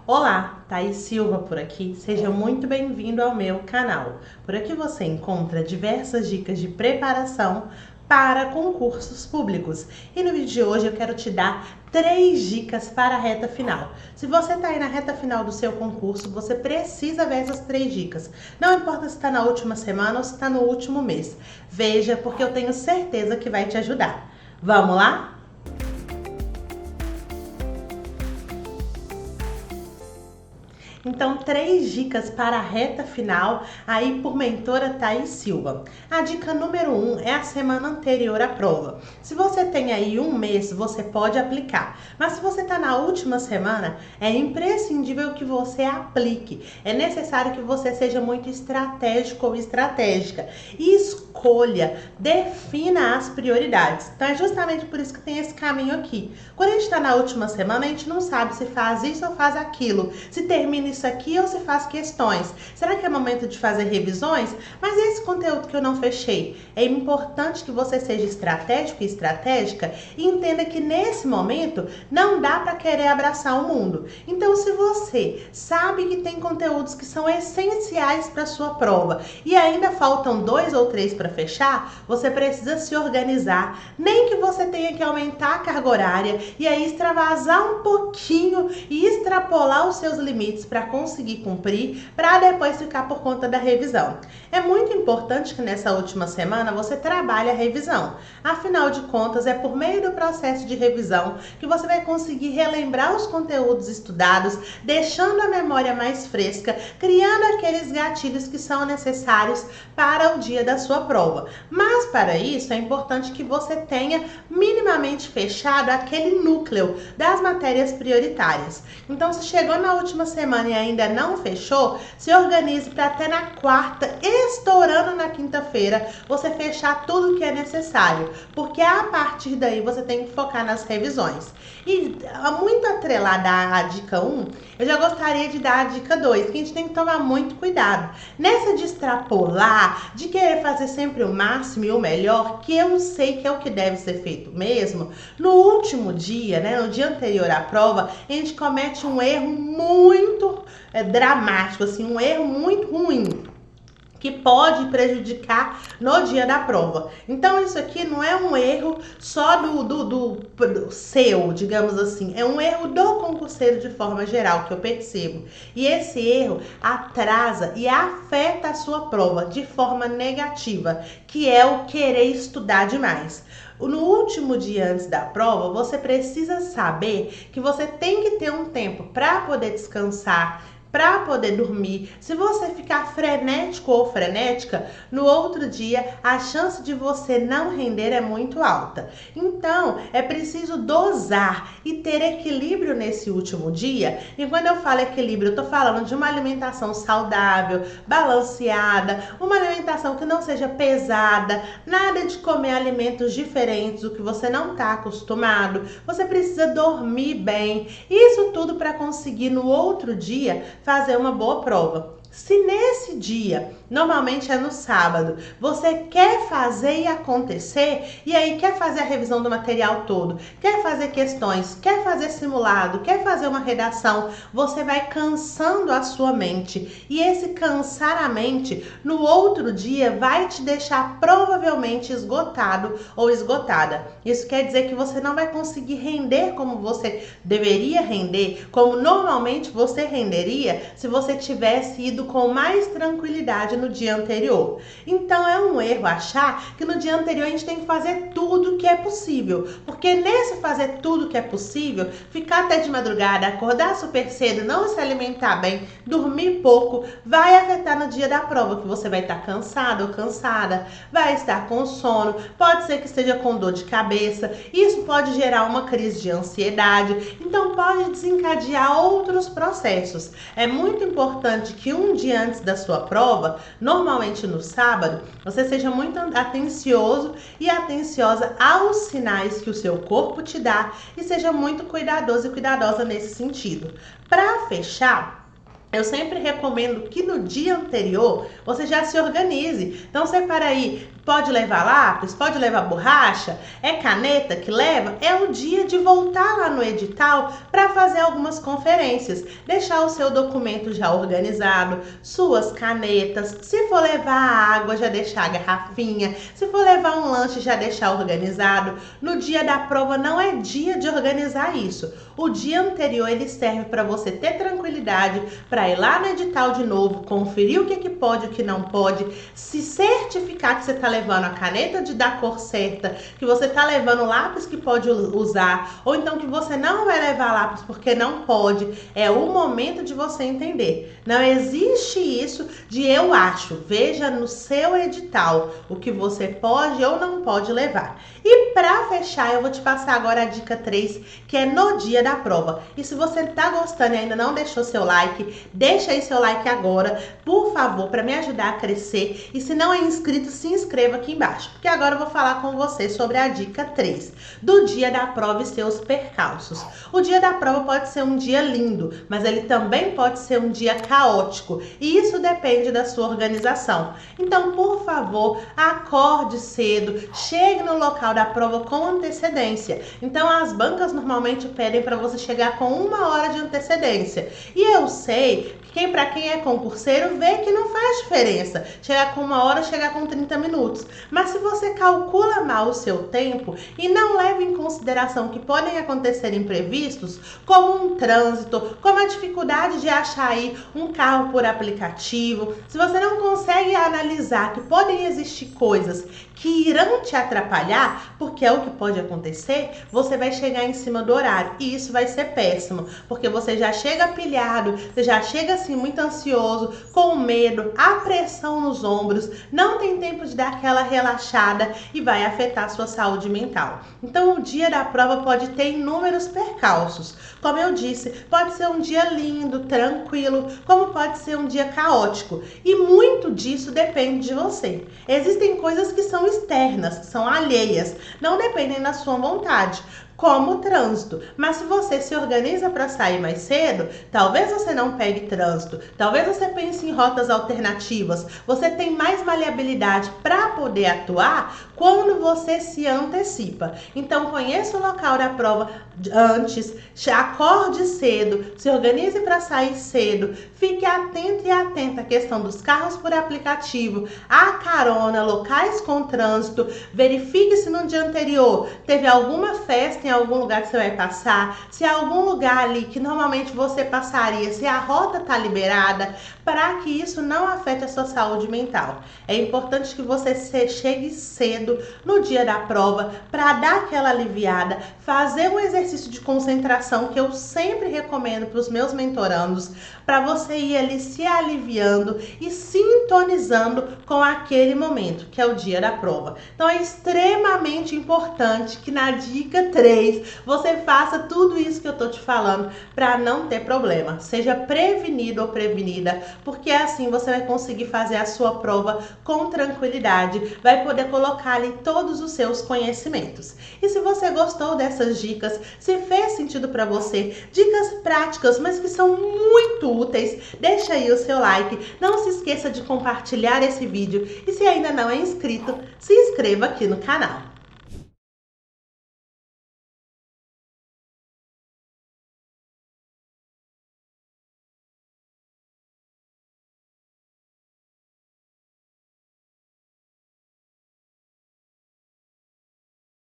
Olá, Thaís Silva por aqui. Seja muito bem-vindo ao meu canal. Por aqui você encontra diversas dicas de preparação para concursos públicos. E no vídeo de hoje eu quero te dar 3 dicas para a reta final. Se você está aí na reta final do seu concurso, você precisa ver essas 3 dicas. Não importa se está na última semana ou se está no último mês. Veja, porque eu tenho certeza que vai te ajudar. Vamos lá? Então, 3 dicas para a reta final aí por mentora Thaís Silva. A dica número 1 é a semana anterior à prova. Se você tem aí um mês, você pode aplicar. Mas se você está na última semana, é imprescindível que você aplique. É necessário que você seja muito estratégico ou estratégica. E escolha, defina as prioridades. Então, é justamente por isso que tem esse caminho aqui. Quando a gente está na última semana, a gente não sabe se faz isso ou faz aquilo. Se termina isso aqui ou se faz questões. Será que é momento de fazer revisões? Mas esse conteúdo que eu não fechei? É importante que você seja estratégico e estratégica e entenda que nesse momento não dá para querer abraçar o mundo. Então, se você sabe que tem conteúdos que são essenciais para sua prova e ainda faltam 2 ou 3 para fechar, você precisa se organizar. Nem que você tenha que aumentar a carga horária e aí extravasar um pouquinho e extrapolar os seus limites para conseguir cumprir, para depois ficar por conta da revisão. É muito importante que nessa última semana você trabalhe a revisão. Afinal de contas, é por meio do processo de revisão que você vai conseguir relembrar os conteúdos estudados, deixando a memória mais fresca, criando aqueles gatilhos que são necessários para o dia da sua prova. Mas para isso é importante que você tenha minimamente fechado aquele núcleo das matérias prioritárias. Então, se chegou na última semana e ainda não fechou, se organize para até na quarta, estourando na quinta-feira, você fechar tudo que é necessário, porque a partir daí você tem que focar nas revisões. E muito atrelada à dica 1, eu já gostaria de dar a dica 2, que a gente tem que tomar muito cuidado. Nessa de extrapolar, de querer fazer sempre o máximo e o melhor, que eu sei que é o que deve ser feito mesmo, no último dia, né, no dia anterior à prova, a gente comete um erro muito dramático, assim, um erro muito ruim, que pode prejudicar no dia da prova. Então, isso aqui não é um erro só do seu, digamos assim, é um erro do concurseiro de forma geral, que eu percebo. E esse erro atrasa e afeta a sua prova de forma negativa, que é o querer estudar demais. No último dia antes da prova, você precisa saber que você tem que ter um tempo para poder descansar, para poder dormir. Se você ficar frenético ou frenética, no outro dia a chance de você não render é muito alta. Então, é preciso dosar e ter equilíbrio nesse último dia. E quando eu falo equilíbrio, eu tô falando de uma alimentação saudável, balanceada, uma alimentação que não seja pesada, nada de comer alimentos diferentes do que você não está acostumado. Você precisa dormir bem. Isso tudo para conseguir no outro dia fazer uma boa prova. Se nesse dia, normalmente é no sábado, você quer fazer e acontecer, e aí quer fazer a revisão do material todo, quer fazer questões, quer fazer simulado, quer fazer uma redação, você vai cansando a sua mente. E esse cansar a mente, no outro dia, vai te deixar provavelmente esgotado ou esgotada. Isso quer dizer que você não vai conseguir render como você deveria render, como normalmente você renderia se você tivesse ido com mais tranquilidade no dia anterior. Então é um erro achar que no dia anterior a gente tem que fazer tudo que é possível, porque nesse fazer tudo que é possível, ficar até de madrugada, acordar super cedo, não se alimentar bem, dormir pouco, vai afetar no dia da prova, que você vai estar cansado ou cansada, vai estar com sono, pode ser que esteja com dor de cabeça, isso pode gerar uma crise de ansiedade, então pode desencadear outros processos. É muito importante que um dia antes da sua prova, normalmente no sábado, você seja muito atencioso e atenciosa aos sinais que o seu corpo te dá e seja muito cuidadoso e cuidadosa nesse sentido. Para fechar, eu sempre recomendo que no dia anterior você já se organize. Então separa aí Pode levar lápis? Pode levar borracha? É caneta que leva? É o dia de voltar lá no edital para fazer algumas conferências. Deixar o seu documento já organizado, suas canetas. Se for levar água, já deixar a garrafinha. Se for levar um lanche, já deixar organizado. No dia da prova não é dia de organizar isso. O dia anterior ele serve para você ter tranquilidade, para ir lá no edital de novo, conferir o que pode e o que não pode, se certificar que você está levando a caneta da cor certa, que você está levando o lápis que pode usar, ou então que você não vai levar lápis porque não pode. É o momento de você entender. Não existe isso de eu acho. Veja no seu edital o que você pode ou não pode levar. E para fechar, eu vou te passar agora a dica 3, que é no dia da prova. E se você tá gostando e ainda não deixou seu like, deixa aí seu like agora, por favor, para me ajudar a crescer. E se não é inscrito, se inscreva aqui embaixo, porque agora eu vou falar com você sobre a dica 3, do dia da prova e seus percalços. O dia da prova pode ser um dia lindo, mas ele também pode ser um dia caótico, e isso depende da sua organização. Então, por favor, acorde cedo, chegue no local da prova com antecedência. Então, as bancas normalmente pedem para você chegar com 1 hora de antecedência. E eu sei que para quem é concurseiro vê que não faz diferença chegar com 1 hora, chegar com 30 minutos. Mas se você calcula mal o seu tempo e não leva em consideração que podem acontecer imprevistos, como um trânsito, como a dificuldade de achar aí um carro por aplicativo, se você não consegue analisar que podem existir coisas que irão te atrapalhar, porque é o que pode acontecer, você vai chegar em cima do horário e isso vai ser péssimo, porque você já chega pilhado, você já chega assim muito ansioso, com medo, a pressão nos ombros, não tem tempo de dar aquela relaxada e vai afetar a sua saúde mental. Então o dia da prova pode ter inúmeros percalços. Como eu disse, pode ser um dia lindo, tranquilo, como pode ser um dia caótico. E muito disso depende de você. Existem coisas que são externas, que são alheias, não dependem da sua vontade, como o trânsito. Mas se você se organiza para sair mais cedo, talvez você não pegue trânsito, talvez você pense em rotas alternativas, você tem mais maleabilidade para poder atuar quando você se antecipa. Então conheça o local da prova antes, acorde cedo, se organize para sair cedo, fique atento e atenta à questão dos carros por aplicativo, a carona, locais com trânsito, verifique se no dia anterior teve alguma festa em algum lugar que você vai passar, se há algum lugar ali que normalmente você passaria, se a rota está liberada, para que isso não afete a sua saúde mental. É importante que você chegue cedo no dia da prova para dar aquela aliviada, fazer um exercício de concentração que eu sempre recomendo para os meus mentorandos, para você ir ali se aliviando e sintonizando com aquele momento, que é o dia da prova. Então é extremamente importante que na dica 3 você faça tudo isso que eu tô te falando para não ter problema. Seja prevenido ou prevenida, porque assim você vai conseguir fazer a sua prova com tranquilidade, vai poder colocar ali todos os seus conhecimentos. E se você gostou dessas dicas, se fez sentido para você, dicas práticas, mas que são muito úteis, deixa aí o seu like, não se esqueça de compartilhar esse vídeo e se ainda não é inscrito, se inscreva aqui no canal.